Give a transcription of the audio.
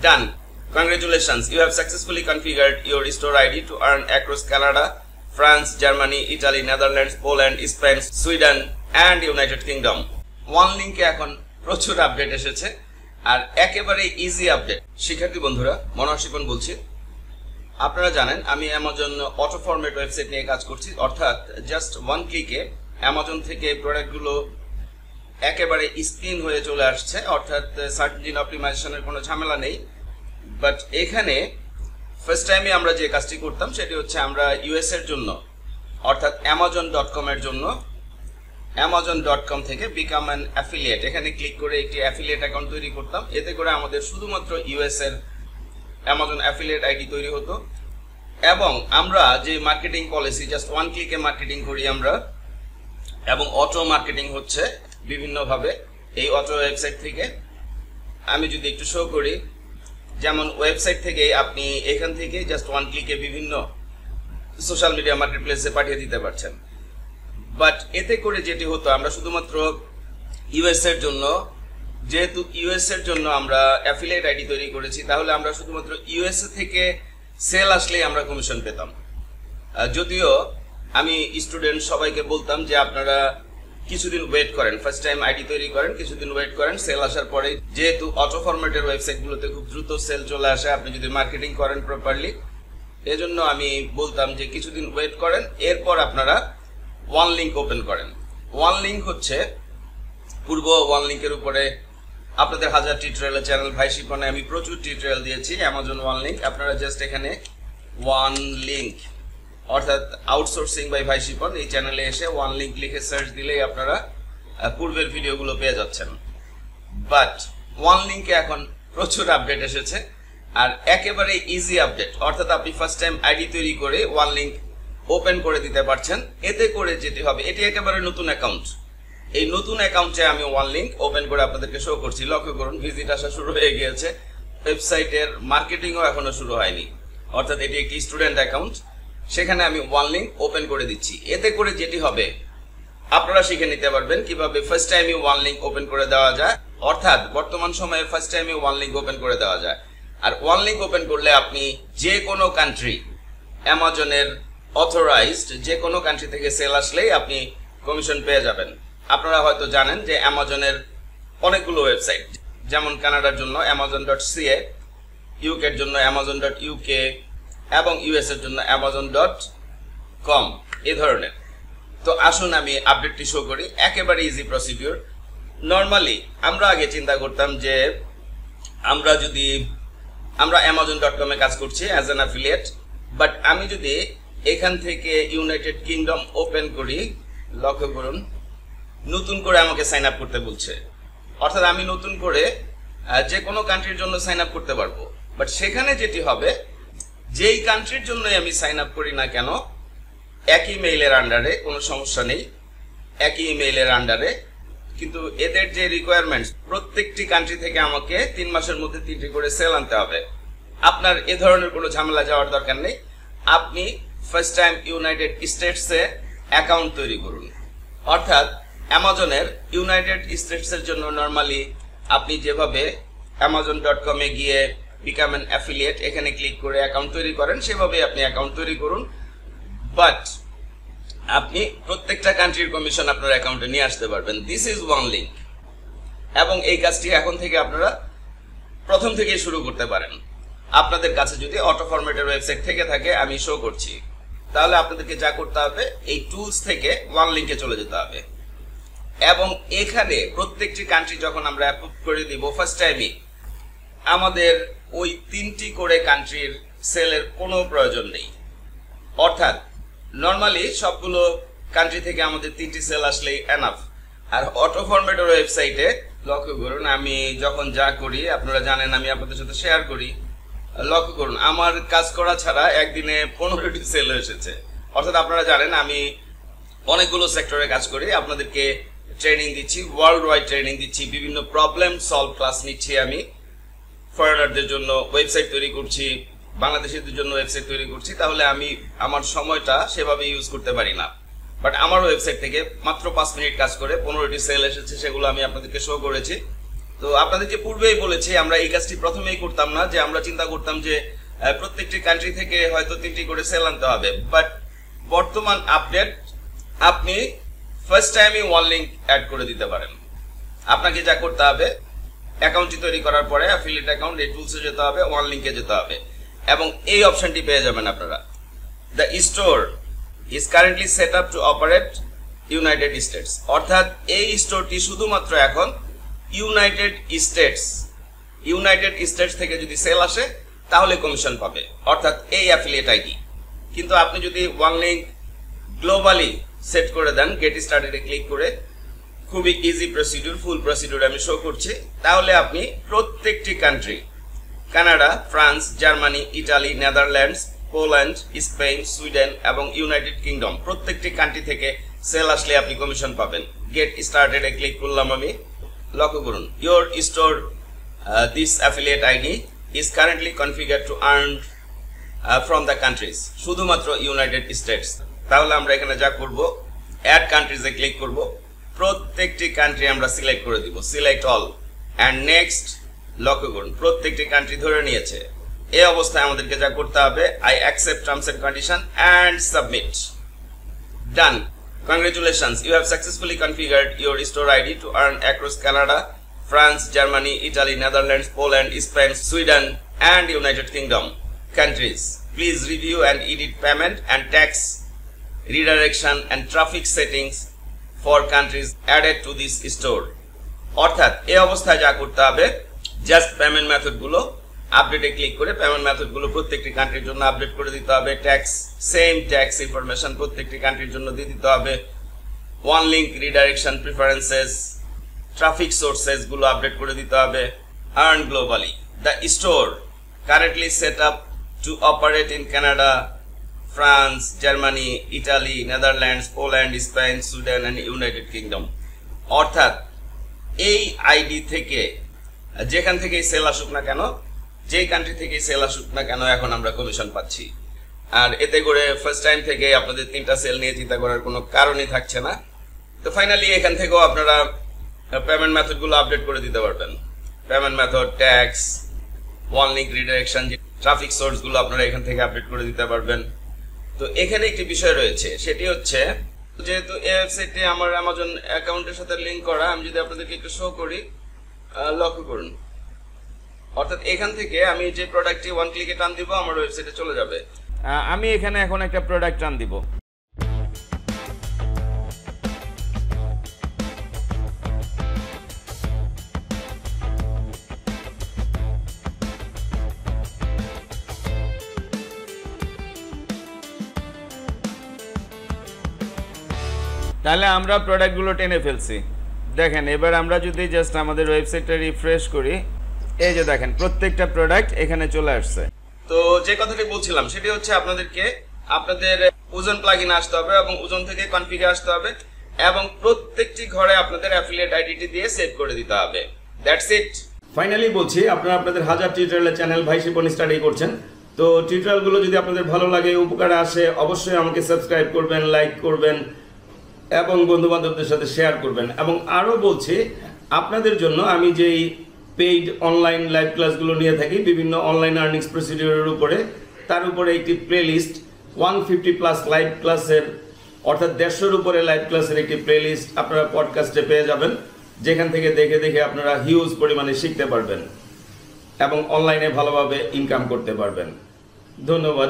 Done. Congratulations, you have successfully configured your store ID to earn across Canada, France, Germany, Italy, Netherlands, Poland, Spain, Sweden and United Kingdom. One link এ এখন প্রচুর update এসেছে আর একেবারে easy update. শিক্ষার্থী বন্ধুরা, মনোহর শিপন বলছি। আপনারা জানেন আমি অ্যামাজন অটো ফরম্যাট ওয়েবসাইট নিয়ে কাজ করছি, অর্থাৎ জাস্ট ওয়ান ক্লিকে অ্যামাজন থেকে প্রোডাক্টগুলো একেবারে স্পিন হয়ে চলে আসছে, অর্থাৎ সার্চ ইঞ্জিন অপটিমাইজেশনের কোনো ঝামেলা নেই। বাট এখানে ফার্স্ট টাইমে আমরা যে কাজটি করতাম সেটি হচ্ছে আমরা ইউএস এর জন্য অর্থাৎ amazon.com এর জন্য amazon.com থেকে বিকাম অ্যান অ্যাফিলিয়েট এখানে ক্লিক করে একটি অ্যাফিলিয়েট অ্যাকাউন্ট তৈরি করতাম। এতে করে আমাদের শুধুমাত্র ইউএস এর অ্যামাজন অ্যাফিলিয়েট আইডি তৈরি হতো এবং আমরা যে মার্কেটিং পলিসি জাস্ট ওয়ান ক্লিকে মার্কেটিং করি আমরা, এবং অটো মার্কেটিং হচ্ছে বিভিন্নভাবে এই অটো ওয়েবসাইট থেকে। আমি যদি একটু শো করি, যেমন ওয়েবসাইট থেকে আপনি এখান থেকে জাস্ট ওয়ান ক্লিকে বিভিন্ন সোশ্যাল মিডিয়া মার্কেট প্লেসে পাঠিয়ে দিতে পারছেন। বাট এতে করে যেটি হতো, আমরা শুধুমাত্র ইউএস এর জন্য, যেহেতু ইউএস এর জন্য আমরা অ্যাফিলিয়েট আইডি তৈরি করেছি, তাহলে আমরা শুধুমাত্র ইউএসএ থেকে সেল আসলেই আমরা কমিশন পেতাম। যদিও আমি স্টুডেন্ট সবাইকে বলতাম যে আপনারা কিছুদিন ওয়েট করেন, ফার্স্ট টাইম আইডি তৈরি করেন, কিছুদিন ওয়েট করেন, সেল আসার পরে, যেহেতু অটো ফরম্যাটের ওয়েবসাইটগুলোতে খুব দ্রুত সেল চলে আসে আপনি যদি মার্কেটিং করেন প্রপারলি, এজন্য আমি বলতাম যে কিছুদিন ওয়েট করেন, এরপর আপনারা ওয়ান লিঙ্ক ওপেন করেন। ওয়ান লিঙ্ক হচ্ছে পূর্ব ওয়ান লিঙ্কের উপরে আপনাদের হাজার টিউটোরিয়ালের চ্যানেল ভাই শিপনে আমি প্রচুর টিউটোরিয়াল দিয়েছি অ্যামাজন ওয়ান লিঙ্ক। আপনারা জাস্ট এখানে ওয়ান লিঙ্ক অর্থাৎ আউটসোর্সিং বাই ভাই শিপন এই চ্যানেলে এসে ওয়ান লিঙ্ক লিখে সার্চ দিলেই আপনারা পূর্বের ভিডিওগুলো পেয়ে যাচ্ছেন। বাট ওয়ান লিঙ্কে এখন প্রচুর আপডেট এসেছে আর একেবারে ইজি আপডেট, অর্থাৎ আপনি ফার্স্ট টাইম আইডি তৈরি করে ওয়ান লিঙ্ক ওপেন করে দিতে পারছেন। এতে করে যেটি হবে, এটি একেবারে নতুন অ্যাকাউন্ট, এই নতুন অ্যাকাউন্টে আমি ওয়ান লিঙ্ক ওপেন করে আপনাদেরকে শো করছি। লক্ষ্য করুন ভিজিট আসা শুরু হয়ে গিয়েছে, ওয়েবসাইটের মার্কেটিংও এখনো শুরু হয়নি, অর্থাৎ এটি একটি স্টুডেন্ট অ্যাকাউন্ট, সেখানে আমি ওয়ান লিঙ্ক ওপেন করে দিচ্ছি। এতে করে যেটি হবে, আপনারা শিখে নিতে পারবেন কিভাবে ফার্স্ট টাইমে ওয়ান লিঙ্ক ওপেন করে দেওয়া যায়, অর্থাৎ বর্তমান সময়ে ফার্স্ট টাইমে ওয়ান লিঙ্ক ওপেন করে দেওয়া যায়। আর ওয়ান লিঙ্ক ওপেন করলে আপনি যে কোনো কান্ট্রি, অ্যামাজনের অথরাইজড যে কোনো কান্ট্রি থেকে সেল আসলেই আপনি কমিশন পেয়ে যাবেন। আপনারা হয়তো জানেন যে অ্যামাজনের অনেকগুলো ওয়েবসাইট, যেমন কানাডার জন্য amazon.ca, ইউকের জন্য amazon.uk এবং ইউএস এর জন্য amazon.com এই ধরনের। তো আসুন আমি আপডেটটি শো করি, একেবারে ইজি প্রসিডিউর। নর্মালি আমরা আগে চিন্তা করতাম যে আমরা amazon.com এ কাজ করছি অ্যাজ অ্যান অ্যাফিলিয়েট, বাট আমি যদি এখান থেকে ইউনাইটেড কিংডম ওপেন করি, লক্ষ্য করুন নতুন করে আমাকে সাইন আপ করতে বলছে, অর্থাৎ আমি নতুন করে যে কোনো কান্ট্রির জন্য সাইন আপ করতে পারবো। বাট সেখানে যেটি হবে, যেই কান্ট্রির জন্যই আমি সাইন আপ করি না কেন, একই মেইলের আন্ডারে, কোনো সমস্যা নেই, একই ইমেইলের আন্ডারে, কিন্তু এদের যে রিকোয়ারমেন্টস, প্রত্যেকটি কান্ট্রি থেকে আমাকে 3 মাসের মধ্যে 3টি করে সেল আনতে হবে। আপনার এ ধরনের কোনো ঝামেলা যাওয়ার দরকার নেই। আপনি ফার্স্ট টাইম ইউনাইটেড স্টেটসে অ্যাকাউন্ট তৈরি করুন, অর্থাৎ অ্যামাজনের ইউনাইটেড স্টেটসের জন্য নর্মালি আপনি যেভাবে amazon.com এ গিয়ে বিকাম অ্যান অ্যাফিলিয়েট এখানে ক্লিক করে অ্যাকাউন্ট তৈরি করেন, সেভাবে আপনি অ্যাকাউন্ট তৈরি করুন। বাট আপনি প্রত্যেকটা কান্ট্রির কমিশন আপনার অ্যাকাউন্টে নিয়ে আসতে পারবেন। দিস ইজ ওয়ান লিঙ্ক, এবং এই কাজটি এখন থেকে আপনারা প্রথম থেকেই শুরু করতে পারেন। আপনাদের কাছে যদি অটো ফরম্যাটের ওয়েবসাইট থেকে থাকে, আমি শো করছি, তাহলে আপনাদেরকে যা করতে হবে, এই টুলস থেকে ওয়ান লিঙ্কে চলে যেতে হবে এবং এখানে প্রত্যেকটি কান্ট্রি যখন আমরা অ্যাপ্রুভ করে দিব ফার্স্ট টাইমই, আমাদের ওই 3টি করে কান্ট্রির সেলের কোনো প্রয়োজন নেই। অর্থাৎ নর্মালি সবগুলো কান্ট্রি থেকে আমাদের 3টি সেল আসলেই এনাফ। আর অটো ফরম্যাটের ওয়েবসাইটে লক্ষ্য করুন, আমি যখন যা করি আপনারা জানেন, আমি আপনাদের সাথে শেয়ার করি। লক্ষ্য করুন আমার কাজ করা ছাড়া একদিনে 15টি সেল এসেছে। অর্থাৎ আপনারা জানেন আমি অনেকগুলো সেক্টরে কাজ করি, আপনাদেরকে ট্রেনিং দিচ্ছি, ওয়ার্ল্ড ওয়াইড ট্রেনিং দিচ্ছি, বিভিন্ন প্রবলেম সলভ ক্লাস নিচ্ছি, আমি ফরেনারদের জন্য ওয়েবসাইট তৈরি করছি, বাংলাদেশিদের জন্য ওয়েবসাইট তৈরি করছি। তাহলে আমি আমার সময়টা সেভাবে ইউজ করতে পারি না। বাট আমার ওয়েবসাইট থেকে মাত্র 5 মিনিট কাজ করে 15টি সেল এসেছে, সেগুলো আমি আপনাদেরকে শো করেছি। তো আপনাদেরকে পূর্বেই বলেছি আমরা এই কাজটি প্রথমেই করতাম না, যে আমরা চিন্তা করতাম যে প্রত্যেকটি কান্ট্রি থেকে হয়তো 3টি করে সেল আনতে হবে। বাট বর্তমান আপডেট, আপনি ফার্স্ট টাইমই ওয়ান লিঙ্ক অ্যাড করে দিতে পারেন। আপনাকে যা করতে হবে, অ্যাকাউন্টটি তৈরি করার পরে অ্যাফিলিয়েট অ্যাকাউন্ট এই টুলসে যেতে হবে, ওয়ান লিঙ্কে যেতে হবে এবং এই অপশনটি পেয়ে যাবেন আপনারা। The store is currently set up to operate United states, অর্থাৎ এই স্টোরটি শুধুমাত্র এখন ইউনাইটেড স্টেটস থেকে যদি সেল আসে তাহলে কমিশন পাবে, অর্থাৎ এই অ্যাফিলিয়েট আইডি। কিন্তু আপনি যদি ওয়ান লিঙ্ক গ্লোবালি সেট করে দেন, গেট স্টার্টেডে ক্লিক করে, খুবই ইজি প্রসিডিউর, ফুল প্রসিডিউর আমি শো করছি, তাহলে আপনি প্রত্যেকটি country, Canada, France, Germany, Italy, Netherlands, Poland, Spain, Sweden এবং ইউনাইটেড কিংডম, প্রত্যেকটি কান্ট্রি থেকে সেল আসলে আপনি কমিশন পাবেন। গেট স্টার্টেডে ক্লিক করলাম আমি, লক্ষ্য করুন your store this affiliate ID is currently configure to earn from the countries, শুধুমাত্র ইউনাইটেড স্টেটস। তাহলে আমরা এখানে যা করব, অ্যাড কান্ট্রিজে ক্লিক করব, প্রত্যেকটি কান্ট্রি আমরা সিলেক্ট করে দিব, সিলেক্ট অল অ্যান্ড নেক্সট। লক্ষ্য করুন প্রত্যেকটি কান্ট্রি ধরে নিয়েছে। এই অবস্থায় আমাদেরকে যা করতে হবে, I accept terms and condition and submit. Done. Congratulations, you have successfully configured your store ID to earn across Canada, France, Germany, Italy, Netherlands, Poland, Spain, Sweden and United Kingdom countries. Please review and edit payment and tax redirection and traffic settings for countries added to this store. অর্থাৎ এই অবস্থায় যা করতে হবে, just payment method গুলো আপডেটে click করে payment method গুলো প্রত্যেকটি কান্ট্রির জন্য আপডেট করে দিতে হবে। ট্যাক্স, সেম ট্যাক্স ইনফরমেশন প্রত্যেকটি কান্ট্রির জন্য দিয়ে দিতে হবে। One link redirection, preferences, traffic sources গুলো আপডেট করে দিতে হবে। Earn globally, the store currently set up to operate in Canada, France, Germany, Italy, Netherlands, Poland, Spain, Sweden and United Kingdom. অর্থাৎ এই আইডি থেকে যেখান থেকে সেল আসুক না কেন, যে কান্ট্রি থেকে সেল আসুক না কেন, এখন আমরা কমিশন পাচ্ছি। আর এতে করে ফার্স্ট টাইম থেকে আপনাদের 3টা সেল নিয়ে চিন্তা করার কোনো কারণই থাকছে না। তো ফাইনালি এখান থেকেও আপনারা পেমেন্ট মেথড গুলো আপডেট করে দিতে পারবেন। Payment method, tax, one link redirection, traffic source গুলো আপনারা এখান থেকে আপডেট করে দিতে পারবেন। তো এখানে একটি বিষয় রয়েছে, সেটি হচ্ছে যেহেতু এই ওয়েবসাইটে আমার অ্যামাজন অ্যাকাউন্টের সাথে লিংক করা, আমি যদি আপনাদেরকে একটু শো করি, লক্ষ্য করুন। অর্থাৎ এখান থেকে আমি যে প্রোডাক্টটি ওয়ান ক্লিকে টান দিব, আমার ওয়েবসাইটে চলে যাবে। আমি এখানে এখন একটা প্রোডাক্ট টান দিব। তাহলে আমরা প্রোডাক্টগুলো টেনে ফেলছি। দেখেন এবার আমরা যদি জাস্ট আমাদের ওয়েবসাইটটা রিফ্রেশ করি, এই যে দেখেন প্রত্যেকটা প্রোডাক্ট এখানে চলে আসছে। তো যে কথাটি বলছিলাম সেটি হচ্ছে আপনাদেরকে আপনাদের ওজন প্লাগইন আসতে হবে এবং ওজন থেকে কনফিগার আসতে হবে এবং প্রত্যেকটি ঘরে আপনাদের অ্যাফিলিয়েট আইডিটি দিয়ে সেভ করে দিতে হবে। That's it. ফাইনালি বলছি, আপনারা আপনাদের হাজার টিউটোরিয়ালের চ্যানেল ভাই শিপন স্টাডি করছেন। তো টিউটোরিয়ালগুলো যদি আপনাদের ভালো লাগে, উপকারে আসে, অবশ্যই আমাকে সাবস্ক্রাইব করবেন, লাইক করবেন এবং বন্ধু বান্ধবদের সাথে শেয়ার করবেন। এবং আরও বলছি, আপনাদের জন্য আমি যেই পেইড অনলাইন লাইভ ক্লাসগুলো নিয়ে থাকি বিভিন্ন অনলাইন আর্নিংস প্রসিডিউরের উপরে, তার উপরে একটি প্লেলিস্ট 150+ লাইভ ক্লাসের, অর্থাৎ 150-এর উপরে লাইভ ক্লাসের একটি প্লেলিস্ট আপনারা পডকাস্টে পেয়ে যাবেন, যেখান থেকে দেখে দেখে আপনারা হিউজ পরিমাণে শিখতে পারবেন এবং অনলাইনে ভালোভাবে ইনকাম করতে পারবেন। ধন্যবাদ।